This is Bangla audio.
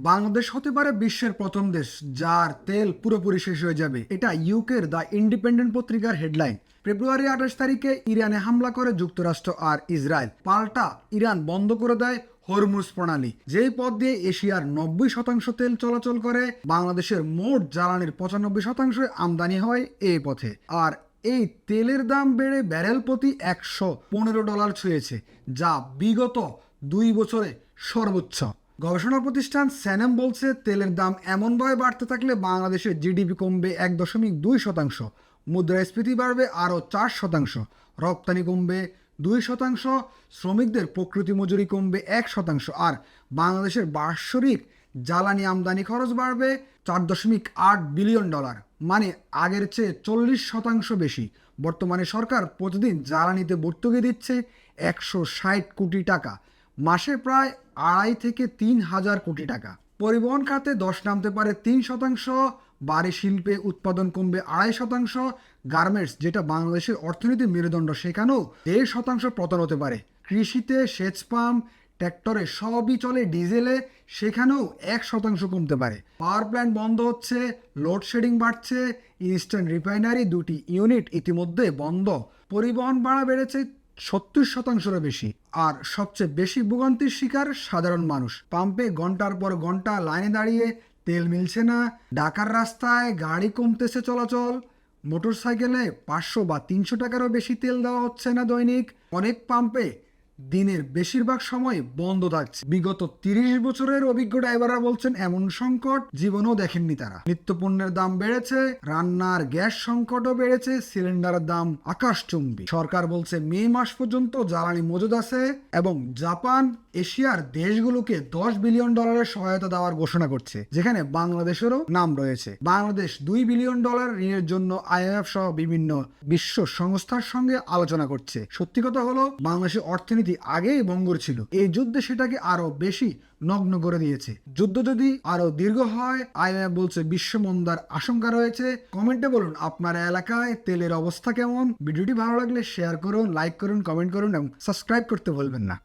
বাংলাদেশ হতে পারে বিশ্বের প্রথম দেশ যার তেল পুরোপুরি শেষ হয়ে যাবে। এটা ইউকের দ্য ইন্ডিপেন্ডেন্ট পত্রিকার হেডলাইন। ফেব্রুয়ারি 28 তারিখে ইরানে হামলা করে যুক্তরাষ্ট্র আর ইসরায়েল। পাল্টা ইরান বন্ধ করে দেয় হরমুজ প্রণালী, যেই পথ দিয়ে এশিয়ার 90% তেল চলাচল করে। বাংলাদেশের মোট জ্বালানির 95% আমদানি হয় এই পথে। আর এই তেলের দাম বেড়ে ব্যারেল প্রতি $115 ছুঁয়েছে, যা বিগত 2 বছরে সর্বোচ্চ। গবেষণা প্রতিষ্ঠান স্যানেম বলছে, তেলের দাম এমনভাবে বাড়তে থাকলে বাংলাদেশের জিডিপি কমবে 1.2%, মুদ্রাস্ফীতি বাড়বে আরও 4%, রপ্তানি কমবে 2%, শ্রমিকদের প্রকৃতি মজুরি কমবে 1%, আর বাংলাদেশের বাৎসরিক জ্বালানি আমদানি খরচ বাড়বে $4.8 বিলিয়ন, মানে আগের চেয়ে 40% বেশি। বর্তমানে সরকার প্রতিদিন জ্বালানিতে ভর্তুকি দিচ্ছে 160 কোটি টাকা, মাসে প্রায় 2.5 থেকে 3,000 কোটি টাকা। পরিবহন খাতে 10 নামতে পারে 3%, বাড়ি শিল্পে উৎপাদন কমবে 2.5%, গার্মেন্টস যেটা বাংলাদেশের অর্থনীতির মেরুদণ্ড সেখানেও 1.5% পতন হতে পারে। কৃষিতে সেচ পাম্প, ট্র্যাক্টরে সবই চলে ডিজেলে, সেখানেও 1% কমতে পারে। পাওয়ার প্ল্যান্ট বন্ধ হচ্ছে, লোডশেডিং বাড়ছে, ইস্টার্ন রিফাইনারি 2টি ইউনিট ইতিমধ্যে বন্ধ। পরিবহন ভাড়া বেড়েছে 70%-এরও বেশি। আর সবচেয়ে বেশি ভোগান্তির শিকার সাধারণ মানুষ। পাম্পে ঘন্টার পর ঘন্টা লাইনে দাঁড়িয়ে তেল মিলছে না। ঢাকার রাস্তায় গাড়ি কমতেছে চলাচল, মোটরসাইকেলে 500 বা 300 টাকারও বেশি তেল দেওয়া হচ্ছে না দৈনিক। অনেক পাম্পে দিনের বেশিরভাগ সময় বন্ধ থাকছে। বিগত 30 বছরের অভিজ্ঞ ড্রাইভাররা বলছেন, এমন সংকট জীবনেও দেখেননি তারা। নিত্যপণ্যের দাম বেড়েছে, রান্নার গ্যাস সংকটও বেড়েছে, সিলিন্ডারের দাম আকাশচুম্বী। সরকার বলছে মে মাস পর্যন্ত জ্বালানি মজুদ আছে, এবং জাপান এশিয়ার দেশগুলোকে $10 বিলিয়ন সহায়তা দেওয়ার ঘোষণা করছে, যেখানে বাংলাদেশেরও নাম রয়েছে। বাংলাদেশ $2 বিলিয়ন ঋণের জন্য IMF সহ বিভিন্ন বিশ্ব সংস্থার সঙ্গে আলোচনা করছে। সত্যি কথা হলো, বাংলাদেশের অর্থনীতি আগেই ভঙ্গুর ছিল, এই যুদ্ধে সেটাকে আরো বেশি নগ্ন করে দিয়েছে। যুদ্ধ যদি আরো দীর্ঘ হয়, IMF বলছে বিশ্ব মন্দার আশঙ্কা রয়েছে। কমেন্টে বলুন আপনার এলাকায় তেলের অবস্থা কেমন। ভিডিওটি ভালো লাগলে শেয়ার করুন, লাইক করুন, কমেন্ট করুন এবং সাবস্ক্রাইব করতে ভুলবেন না।